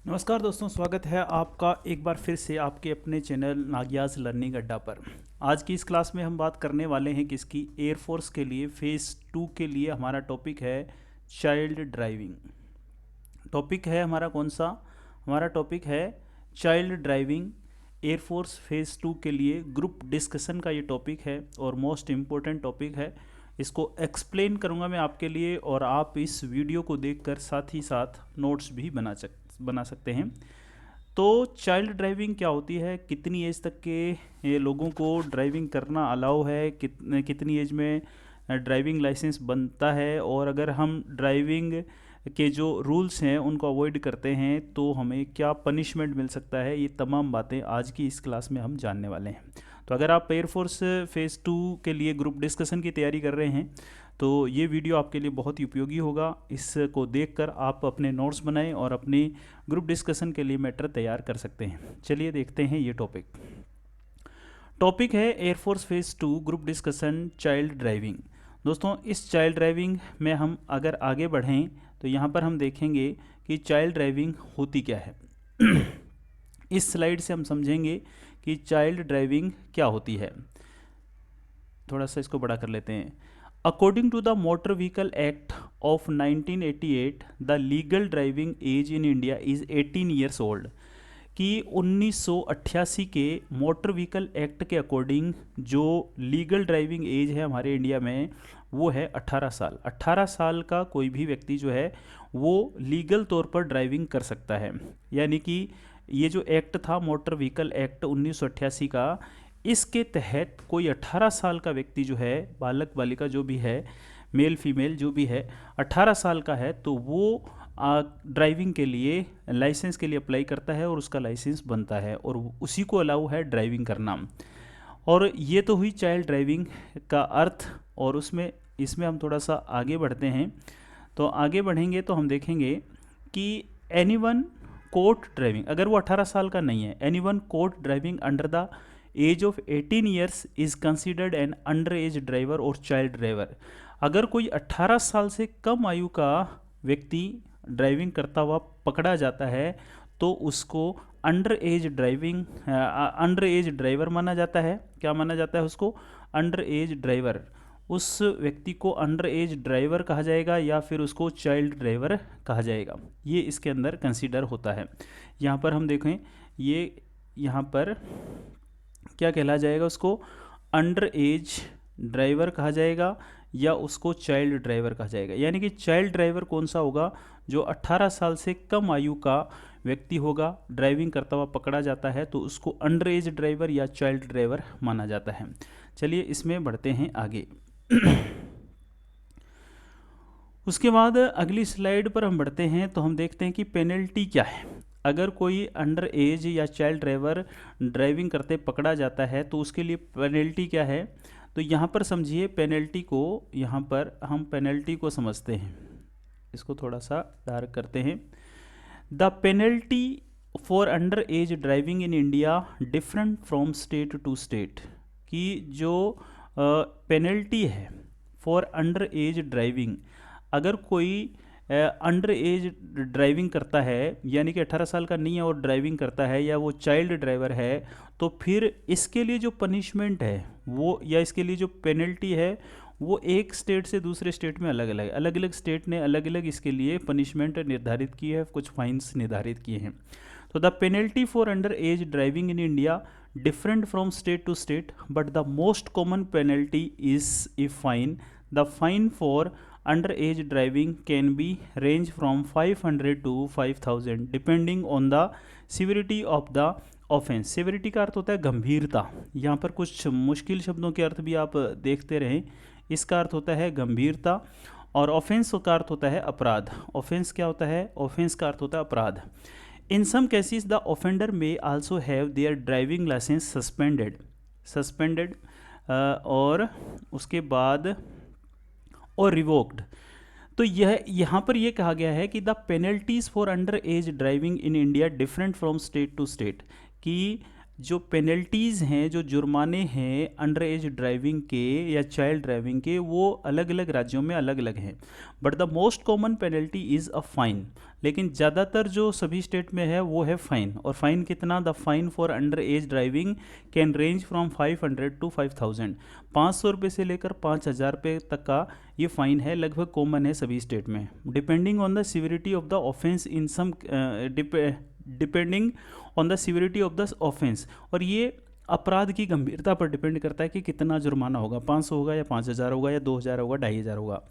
नमस्कार दोस्तों, स्वागत है आपका एक बार फिर से आपके अपने चैनल नागियाज लर्निंग अड्डा पर। आज की इस क्लास में हम बात करने वाले हैं किसकी, एयरफोर्स के लिए फेज़ 2 के लिए हमारा टॉपिक है चाइल्ड ड्राइविंग। टॉपिक है हमारा कौन सा? हमारा टॉपिक है चाइल्ड ड्राइविंग। एयरफोर्स फेज़ 2 के लिए ग्रुप डिस्कशन का ये टॉपिक है और मोस्ट इम्पोर्टेंट टॉपिक है। इसको एक्सप्लेन करूँगा मैं आपके लिए और आप इस वीडियो को देखकर साथ ही साथ नोट्स भी बना सकते हैं। तो चाइल्ड ड्राइविंग क्या होती है, कितनी एज तक के ये लोगों को ड्राइविंग करना अलाउ है, कितनी एज में ड्राइविंग लाइसेंस बनता है, और अगर हम ड्राइविंग के जो रूल्स हैं उनको अवॉइड करते हैं तो हमें क्या पनिशमेंट मिल सकता है, ये तमाम बातें आज की इस क्लास में हम जानने वाले हैं। तो अगर आप एयरफोर्स फेज़ 2 के लिए ग्रुप डिस्कशन की तैयारी कर रहे हैं तो ये वीडियो आपके लिए बहुत ही उपयोगी होगा। इसको देखकर आप अपने नोट्स बनाएं और अपनी ग्रुप डिस्कशन के लिए मैटर तैयार कर सकते हैं। चलिए देखते हैं ये टॉपिक है air force phase 2 group discussion child driving. दोस्तों, इस चाइल्ड ड्राइविंग में हम अगर आगे बढ़ें तो यहाँ पर हम देखेंगे कि चाइल्ड ड्राइविंग होती क्या है। इस स्लाइड से हम समझेंगे कि चाइल्ड ड्राइविंग क्या होती है। थोड़ा सा इसको बड़ा कर लेते हैं। According to the motor vehicle act of 1988 the legal driving age in India is 18 years old. कि 1988 के मोटर व्हीकल एक्ट के अकॉर्डिंग जो लीगल ड्राइविंग एज है हमारे इंडिया में वो है 18 साल। 18 साल का कोई भी व्यक्ति जो है वो लीगल तौर पर ड्राइविंग कर सकता है। यानी कि ये जो एक्ट था मोटर व्हीकल एक्ट 1988 का, इसके तहत कोई 18 साल का व्यक्ति जो है, बालक बालिका जो भी है, मेल फीमेल जो भी है, 18 साल का है तो वो ड्राइविंग के लिए लाइसेंस के लिए अप्लाई करता है और उसका लाइसेंस बनता है और उसी को अलाउ है ड्राइविंग करना। और ये तो हुई चाइल्ड ड्राइविंग का अर्थ। और इसमें हम थोड़ा सा आगे बढ़ते हैं। तो आगे बढ़ेंगे तो हम देखेंगे कि एनीवन कोर्ट ड्राइविंग, अगर वो 18 साल का नहीं है, anyone caught driving under the age of 18 years is considered an under age driver और चाइल्ड ड्राइवर। अगर कोई 18 साल से कम आयु का व्यक्ति ड्राइविंग करता हुआ पकड़ा जाता है तो उसको अंडर एज ड्राइवर माना जाता है। क्या माना जाता है उसको? Under age driver. उस व्यक्ति को अंडर एज ड्राइवर कहा जाएगा या फिर उसको चाइल्ड ड्राइवर कहा जाएगा। ये इसके अंदर कंसीडर होता है। यहाँ पर हम देखें, ये यहाँ पर क्या कहला जाएगा, उसको अंडर एज ड्राइवर कहा जाएगा या उसको चाइल्ड ड्राइवर कहा जाएगा। यानी कि चाइल्ड ड्राइवर कौन सा होगा? जो 18 साल से कम आयु का व्यक्ति होगा, ड्राइविंग करता हुआ पकड़ा जाता है तो उसको अंडर एज ड्राइवर या चाइल्ड ड्राइवर माना जाता है। चलिए इसमें बढ़ते हैं आगे। उसके बाद अगली स्लाइड पर हम बढ़ते हैं तो हम देखते हैं कि पेनल्टी क्या है। अगर कोई अंडर एज या चाइल्ड ड्राइवर ड्राइविंग करते पकड़ा जाता है तो उसके लिए पेनल्टी क्या है। तो यहाँ पर समझिए पेनल्टी को, यहाँ पर हम पेनल्टी को समझते हैं। इसको थोड़ा सा डार्क करते हैं। The penalty for under age driving in India different from state to state. कि जो पेनल्टी है फॉर अंडर एज ड्राइविंग, अगर कोई अंडर एज ड्राइविंग करता है यानी कि 18 साल का नहीं है और ड्राइविंग करता है या वो चाइल्ड ड्राइवर है, तो फिर इसके लिए जो पनिशमेंट है वो या इसके लिए जो पेनल्टी है वो एक स्टेट से दूसरे स्टेट में अलग अलग स्टेट ने अलग अलग इसके लिए पनिशमेंट निर्धारित की है, कुछ फाइन्स निर्धारित किए हैं। तो the penalty for under age driving in India different from state to state but the most common penalty is a fine. The fine for under age driving can be range from 500 to 5000 depending on the severity of the offence. Severity का अर्थ होता है गंभीरता। यहाँ पर कुछ मुश्किल शब्दों के अर्थ भी आप देखते रहें। इसका अर्थ होता है गंभीरता और ऑफेंस का अर्थ होता है अपराध। ऑफेंस क्या होता है? ऑफेंस का अर्थ होता है अपराध। In some cases the offender may also have their driving licence suspended और उसके बाद और रिवोक्ड। तो यह यहाँ पर यह कहा गया है कि the penalties for under age driving in India different from state to state. कि जो पेनल्टीज़ हैं, जो जुर्माने हैं अंडर एज ड्राइविंग के या चाइल्ड ड्राइविंग के, वो अलग अलग राज्यों में अलग अलग हैं। But the most common penalty is a fine. लेकिन ज़्यादातर जो सभी स्टेट में है वो है फ़ाइन। और फाइन कितना? The fine for under age driving can range from 500 to 5000। 500 रुपये से लेकर 5000 रुपये तक का ये फ़ाइन है, लगभग कॉमन है सभी स्टेट में। Depending on the severity of the offence in some depending on the severity of the offence. और ये अपराध की गंभीरता पर डिपेंड करता है कि कितना जुर्माना होगा, 500 होगा या 5000 होगा या 2000 होगा, 2500 होगा।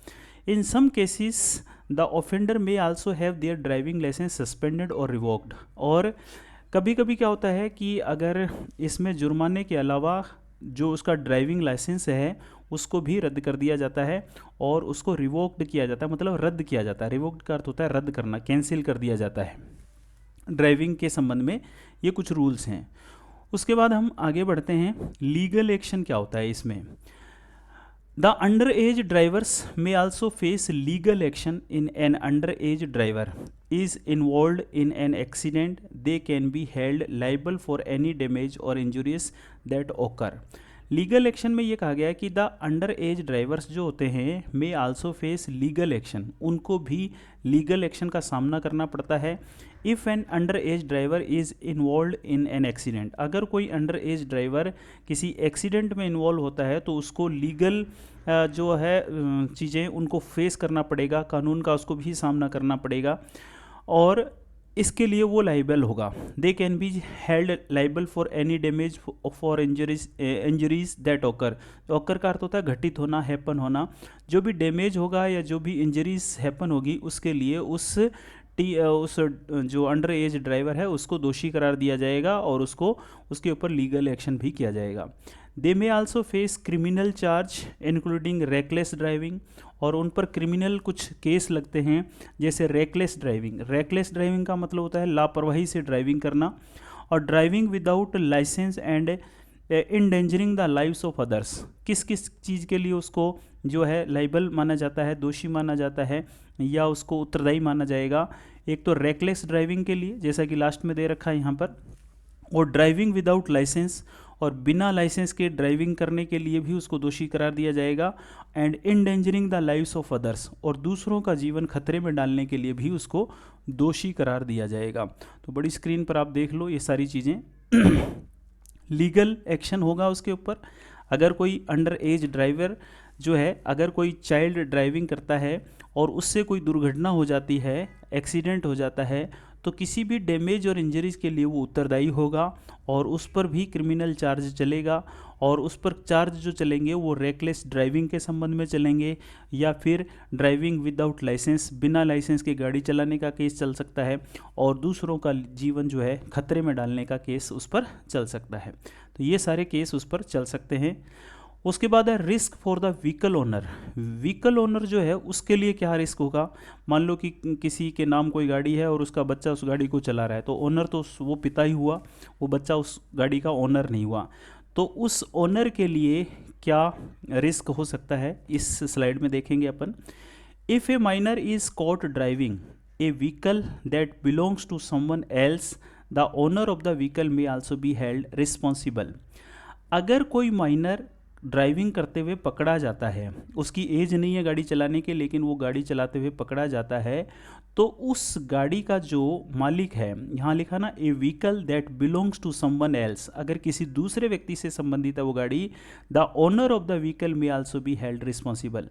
In some cases the offender may also have their driving licence suspended और रिवोक्ड। और कभी कभी क्या होता है कि अगर इसमें जुर्माने के अलावा जो उसका ड्राइविंग लाइसेंस है उसको भी रद्द कर दिया जाता है और उसको रिवोक्ड किया जाता है, मतलब रद्द किया जाता है। रिवोक्ड का अर्थ होता है रद्द करना, कैंसिल कर दिया जाता है। ड्राइविंग के संबंध में ये कुछ रूल्स हैं। उसके बाद हम आगे बढ़ते हैं, लीगल एक्शन क्या होता है इसमें। The under age drivers may also face legal action in an under age driver is involve in an accident, they can be held liable for any damage और इंजुरियस दैट ओकर। Legal action में ये कहा गया है कि the under age drivers जो होते हैं may also face legal action, उनको भी लीगल एक्शन का सामना करना पड़ता है। If an under age driver is involve in an accident, अगर कोई अंडर एज ड्राइवर किसी एक्सीडेंट में इन्वॉल्व होता है तो उसको लीगल जो है चीज़ें उनको फेस करना पड़ेगा, कानून का उसको भी सामना करना पड़ेगा और इसके लिए वो लाइबल होगा। They can be held liable for any damage for injuries that occur. Occur का अर्थ होता है घटित होना, हैपन होना। जो भी डैमेज होगा या जो भी इंजरीज हैपन होगी उसके लिए उस जो अंडर एज ड्राइवर है उसको दोषी करार दिया जाएगा और उसको उसके ऊपर लीगल एक्शन भी किया जाएगा। They may also face criminal charge including reckless driving, और उन पर क्रिमिनल कुछ केस लगते हैं जैसे रेकलेस ड्राइविंग। रेकलेस ड्राइविंग का मतलब होता है लापरवाही से ड्राइविंग करना, और driving without licence and endangering the lives of others. किस किस चीज़ के लिए उसको जो है लाइबल माना जाता है, दोषी माना जाता है या उसको उत्तरदायी माना जाएगा। एक तो रेकलेस ड्राइविंग के लिए जैसा कि लास्ट में दे रखा है यहाँ पर, और ड्राइविंग विदाउट लाइसेंस, और बिना लाइसेंस के ड्राइविंग करने के लिए भी उसको दोषी करार दिया जाएगा। And endangering the lives of others, और दूसरों का जीवन खतरे में डालने के लिए भी उसको दोषी करार दिया जाएगा। तो बड़ी स्क्रीन पर आप देख लो ये सारी चीज़ें। लीगल एक्शन होगा उसके ऊपर। अगर कोई अंडर एज ड्राइवर जो है, अगर कोई चाइल्ड ड्राइविंग करता है और उससे कोई दुर्घटना हो जाती है, एक्सीडेंट हो जाता है, तो किसी भी डैमेज और इंजरीज के लिए वो उत्तरदायी होगा और उस पर भी क्रिमिनल चार्ज चलेगा। और उस पर चार्ज जो चलेंगे वो रेकलेस ड्राइविंग के संबंध में चलेंगे या फिर ड्राइविंग विदाउट लाइसेंस, बिना लाइसेंस के गाड़ी चलाने का केस चल सकता है, और दूसरों का जीवन जो है खतरे में डालने का केस उस पर चल सकता है। तो ये सारे केस उस पर चल सकते हैं। उसके बाद है risk for the vehicle owner. Vehicle owner जो है उसके लिए क्या रिस्क होगा। मान लो कि किसी के नाम कोई गाड़ी है और उसका बच्चा उस गाड़ी को चला रहा है, तो ओनर तो वो पिता ही हुआ, वो बच्चा उस गाड़ी का ओनर नहीं हुआ। तो उस ओनर के लिए क्या रिस्क हो सकता है इस स्लाइड में देखेंगे अपन। If a minor is caught driving a vehicle that belongs to someone else, the owner of the vehicle may also be held responsible. अगर कोई माइनर ड्राइविंग करते हुए पकड़ा जाता है, उसकी एज नहीं है गाड़ी चलाने के, लेकिन वो गाड़ी चलाते हुए पकड़ा जाता है, तो उस गाड़ी का जो मालिक है, यहाँ लिखा ना a vehicle that belongs to someone else, अगर किसी दूसरे व्यक्ति से संबंधित है वो गाड़ी, the owner of the vehicle may also be held responsible.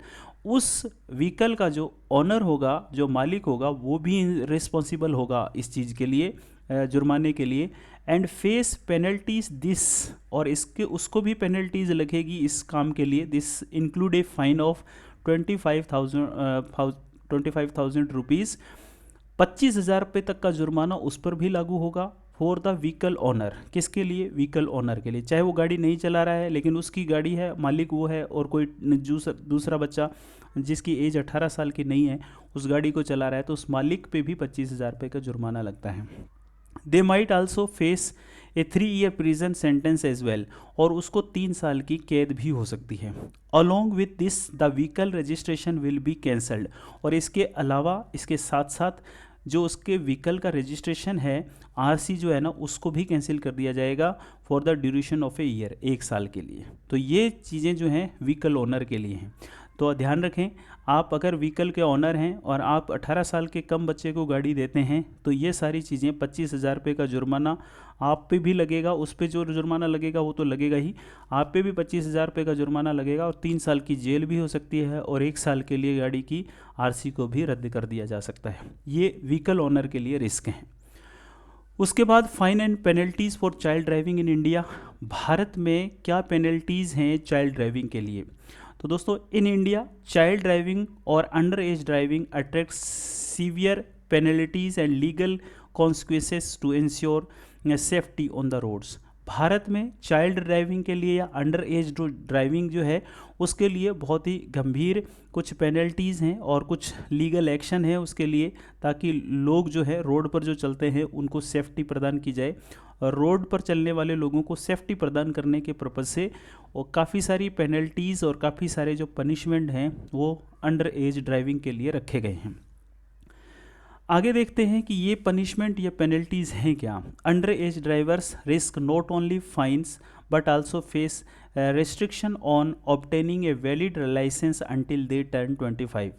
उस व्हीकल का जो ओनर होगा, जो मालिक होगा, वो भी रिस्पॉन्सिबल होगा इस चीज़ के लिए, जुर्माने के लिए। एंड फेस पेनल्टीज दिस, और इसके उसको भी पेनल्टीज लगेगी इस काम के लिए। This include a fine of 25,000 rupees, 25,000 रुपये तक का जुर्माना उस पर भी लागू होगा। फॉर द व्हीकल ओनर, किसके लिए? व्हीकल ओनर के लिए। चाहे वो गाड़ी नहीं चला रहा है लेकिन उसकी गाड़ी है, मालिक वो है, और कोई दूसरा बच्चा जिसकी एज 18 साल की नहीं है उस गाड़ी को चला रहा है, तो उस मालिक पे भी 25,000 रुपये का जुर्माना लगता है। They might also face a 3 year prison sentence as well, और उसको 3 साल की कैद भी हो सकती है। Along with this the vehicle registration will be cancelled, और इसके अलावा, इसके साथ साथ जो उसके व्हीकल का रजिस्ट्रेशन है, आरसी जो है ना, उसको भी कैंसिल कर दिया जाएगा for the duration of a year, 1 साल के लिए। तो ये चीज़ें जो हैं व्हीकल ओनर के लिए हैं। तो ध्यान रखें, आप अगर व्हीकल के ओनर हैं और आप 18 साल के कम बच्चे को गाड़ी देते हैं तो ये सारी चीज़ें 25,000 रुपये का जुर्माना आप पे भी लगेगा, उस पे जो जुर्माना लगेगा वो तो लगेगा ही, आप पे भी 25,000 रुपये का जुर्माना लगेगा और 3 साल की जेल भी हो सकती है और 1 साल के लिए गाड़ी की आरसी को भी रद्द कर दिया जा सकता है। ये व्हीकल ओनर के लिए रिस्क हैं। उसके बाद fine and penalties for child driving in India. Bharat में क्या पेनल्टीज़ हैं चाइल्ड ड्राइविंग के लिए? तो दोस्तों, इन इंडिया चाइल्ड ड्राइविंग और under age driving attract severe penalties and legal consequences to ensure safety on the roads. भारत में चाइल्ड ड्राइविंग के लिए या अंडर एज ड्राइविंग जो है उसके लिए बहुत ही गंभीर कुछ पेनल्टीज़ हैं और कुछ लीगल एक्शन है उसके लिए, ताकि लोग जो है रोड पर जो चलते हैं उनको सेफ्टी प्रदान की जाए। रोड पर चलने वाले लोगों को सेफ्टी प्रदान करने के पर्पज़ से और काफ़ी सारी पेनल्टीज़ और काफ़ी सारे जो पनिशमेंट हैं वो अंडर एज ड्राइविंग के लिए रखे गए हैं। आगे देखते हैं कि ये पनिशमेंट या पेनल्टीज़ हैं क्या। Under age drivers risk not only fines but also face restriction on obtaining a valid licence until they turn 25।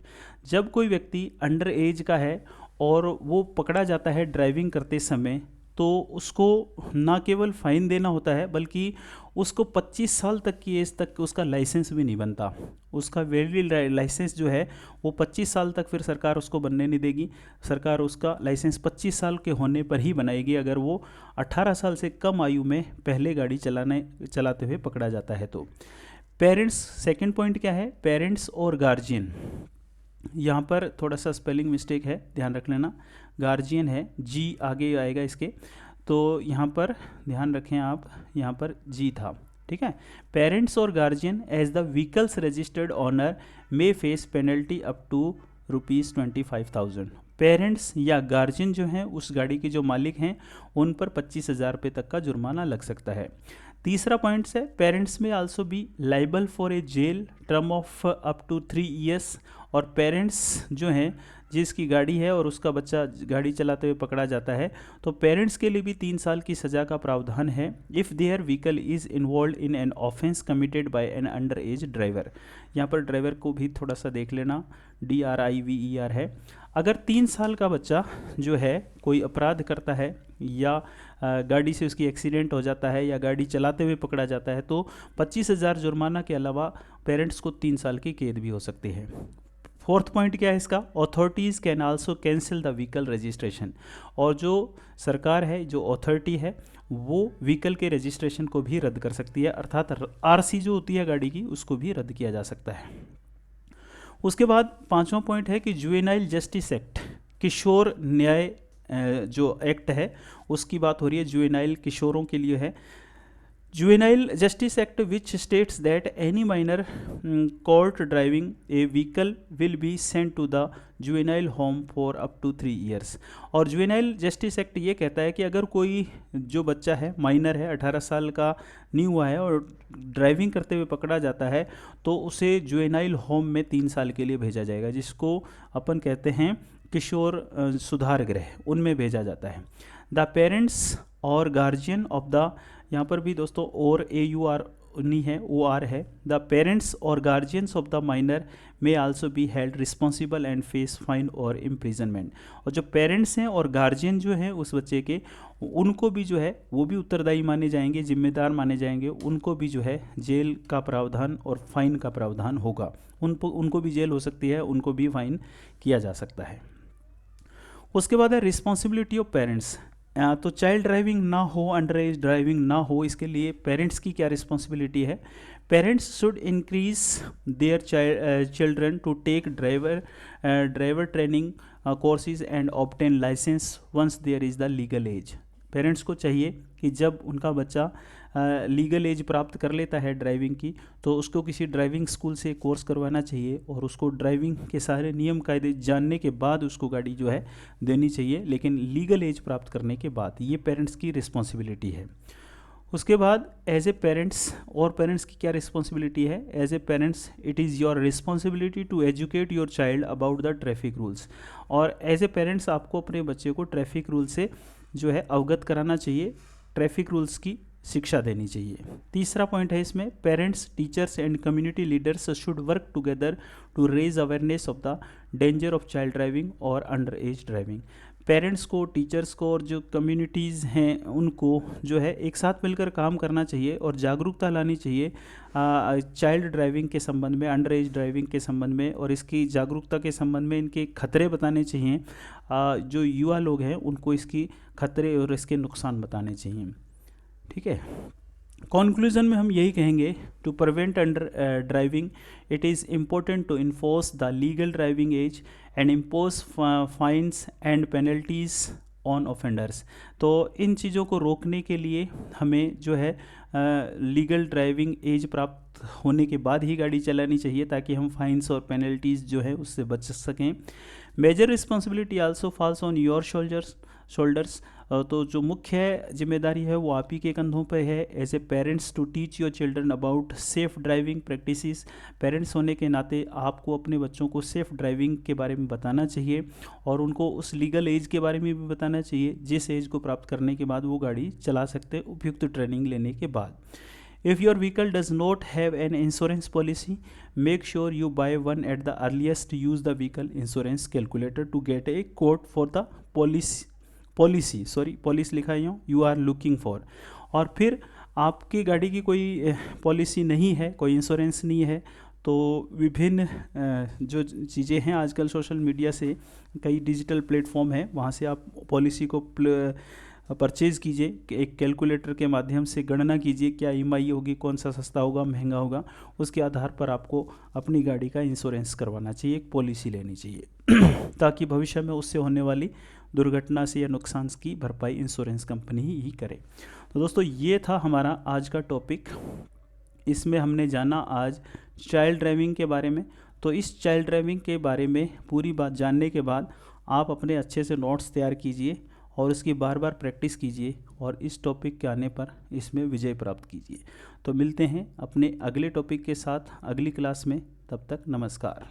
जब कोई व्यक्ति अंडर एज का है और वो पकड़ा जाता है ड्राइविंग करते समय, तो उसको ना केवल फ़ाइन देना होता है बल्कि उसको 25 साल तक की एज तक उसका लाइसेंस भी नहीं बनता। उसका वैलिड लाइसेंस जो है वो 25 साल तक फिर सरकार उसको बनने नहीं देगी। सरकार उसका लाइसेंस 25 साल के होने पर ही बनाएगी अगर वो 18 साल से कम आयु में पहले गाड़ी चलाते हुए पकड़ा जाता है। तो पेरेंट्स, सेकंड पॉइंट क्या है, पेरेंट्स और गार्जियन। यहाँ पर थोड़ा सा स्पेलिंग मिस्टेक है, ध्यान रख लेना। गार्जियन है, जी आगे आएगा इसके, तो यहाँ पर ध्यान रखें आप, यहाँ पर जी था, ठीक है। पेरेंट्स और guardian as the vehicle's registered owner may face penalty up to ₹25,000। Parents या गार्जियन जो हैं उस गाड़ी के जो मालिक हैं उन पर 25,000 रुपये तक का जुर्माना लग सकता है। तीसरा पॉइंट है, parents may also be liable for a jail term of up to 3 years. और पेरेंट्स जो हैं जिसकी गाड़ी है और उसका बच्चा गाड़ी चलाते हुए पकड़ा जाता है तो पेरेंट्स के लिए भी 3 साल की सज़ा का प्रावधान है if their vehicle is involve in an offence committed by an under age driver. यहाँ पर ड्राइवर को भी थोड़ा सा देख लेना, DRIVER है। अगर 3 साल का बच्चा जो है कोई अपराध करता है या गाड़ी से उसकी एक्सीडेंट हो जाता है या गाड़ी चलाते हुए पकड़ा जाता है तो 25,000 जुर्माना के अलावा पेरेंट्स को 3 साल की कैद भी हो सकती है। फोर्थ पॉइंट क्या है इसका, authorities can also cancel the vehicle registration. और जो सरकार है, जो अथॉरिटी है, वो व्हीकल के रजिस्ट्रेशन को भी रद्द कर सकती है, अर्थात RC जो होती है गाड़ी की उसको भी रद्द किया जा सकता है। उसके बाद 5वां पॉइंट है कि जुवेनाइल जस्टिस एक्ट, किशोर न्याय जो एक्ट है उसकी बात हो रही है, जुवेनाइल किशोरों के लिए है। Juvenile justice act which states that any minor caught driving a vehicle will be sent to the juvenile home for up to 3 years. और जुवेनाइल जस्टिस एक्ट ये कहता है कि अगर कोई जो बच्चा है, माइनर है, 18 साल का नहीं हुआ है और ड्राइविंग करते हुए पकड़ा जाता है तो उसे जुवेनाइल होम में 3 साल के लिए भेजा जाएगा, जिसको अपन कहते हैं किशोर सुधार गृह, उनमें भेजा जाता है। द पेरेंट्स और गार्जियन ऑफ द, यहाँ पर भी दोस्तों और AUR नहीं है, OR है। द पेरेंट्स और guardians of the minor may also be held responsible and face fine और इम्प्रिजनमेंट। और जो पेरेंट्स हैं और गार्जियन जो हैं उस बच्चे के, उनको भी जो है वो भी उत्तरदायी माने जाएंगे, जिम्मेदार माने जाएंगे। उनको भी जो है जेल का प्रावधान और फाइन का प्रावधान होगा, उनको भी जेल हो सकती है, उनको भी फाइन किया जा सकता है। उसके बाद है रिस्पॉन्सिबिलिटी ऑफ पेरेंट्स। तो चाइल्ड ड्राइविंग ना हो, अंडर एज ड्राइविंग ना हो, इसके लिए पेरेंट्स की क्या रिस्पॉन्सिबिलिटी है। Parents should increase their children to take driver training courses and obtain licence once there is the legal age. Parents को चाहिए कि जब उनका बच्चा लीगल एज प्राप्त कर लेता है ड्राइविंग की तो उसको किसी ड्राइविंग स्कूल से कोर्स करवाना चाहिए और उसको ड्राइविंग के सारे नियम कायदे जानने के बाद उसको गाड़ी जो है देनी चाहिए, लेकिन लीगल एज प्राप्त करने के बाद। ये पेरेंट्स की रिस्पॉन्सिबिलिटी है। उसके बाद एज ए पेरेंट्स, और पेरेंट्स की क्या रिस्पॉन्सिबिलिटी है? As a parents it is your responsibility to educate your child about the traffic rules. और एज ए पेरेंट्स आपको अपने बच्चे को ट्रैफिक रूल से जो है अवगत कराना चाहिए, ट्रैफिक रूल्स की शिक्षा देनी चाहिए। तीसरा पॉइंट है इसमें, parents, teachers and community leaders should work together to raise awareness of the danger of child driving और अंडर एज ड्राइविंग। पेरेंट्स को, टीचर्स को और जो कम्युनिटीज़ हैं उनको जो है एक साथ मिलकर काम करना चाहिए और जागरूकता लानी चाहिए चाइल्ड ड्राइविंग के संबंध में, अंडर एज ड्राइविंग के संबंध में, और इसकी जागरूकता के संबंध में इनके खतरे बताने चाहिए। जो युवा लोग हैं उनको इसकी खतरे और इसके नुकसान बताने चाहिए। ठीक है, कॉन्क्लूज़न में हम यही कहेंगे, to prevent under driving it is important to enforce the legal driving age and impose fines and penalties on offenders. तो इन चीज़ों को रोकने के लिए हमें जो है लीगल ड्राइविंग एज प्राप्त होने के बाद ही गाड़ी चलानी चाहिए, ताकि हम फाइन्स और पेनल्टीज़ जो है उससे बच सकें। Major responsibility also falls on your shoulders. तो जो मुख्य जिम्मेदारी है वो आप ही के कंधों पर है as a parents, to teach your children about safe driving practices. Parents होने के नाते आपको अपने बच्चों को सेफ़ ड्राइविंग के बारे में बताना चाहिए और उनको उस लीगल एज के बारे में भी बताना चाहिए जिस एज को प्राप्त करने के बाद वो गाड़ी चला सकते हैं उपयुक्त ट्रेनिंग लेने के बाद। If your vehicle does not have an insurance policy, make sure you buy one at the earliest. Use the vehicle insurance calculator to get a quote for the policy लिखा है यहाँ, you are looking for। और फिर आपकी गाड़ी की कोई policy नहीं है, कोई इंश्योरेंस नहीं है, तो विभिन्न जो चीज़ें हैं आजकल सोशल मीडिया से कई डिजिटल प्लेटफॉर्म है, वहाँ से आप पॉलिसी को परचेज़ कीजिए, एक कैलकुलेटर के माध्यम से गणना कीजिए क्या ईएमआई होगी, कौन सा सस्ता होगा, महंगा होगा, उसके आधार पर आपको अपनी गाड़ी का इंश्योरेंस करवाना चाहिए, एक पॉलिसी लेनी चाहिए ताकि भविष्य में उससे होने वाली दुर्घटना से या नुकसान की भरपाई इंश्योरेंस कंपनी ही करे। तो दोस्तों ये था हमारा आज का टॉपिक, इसमें हमने जाना आज चाइल्ड ड्राइविंग के बारे में। तो इस चाइल्ड ड्राइविंग के बारे में पूरी बात जानने के बाद आप अपने अच्छे से नोट्स तैयार कीजिए और उसकी बार बार प्रैक्टिस कीजिए और इस टॉपिक के आने पर इसमें विजय प्राप्त कीजिए। तो मिलते हैं अपने अगले टॉपिक के साथ अगली क्लास में, तब तक नमस्कार।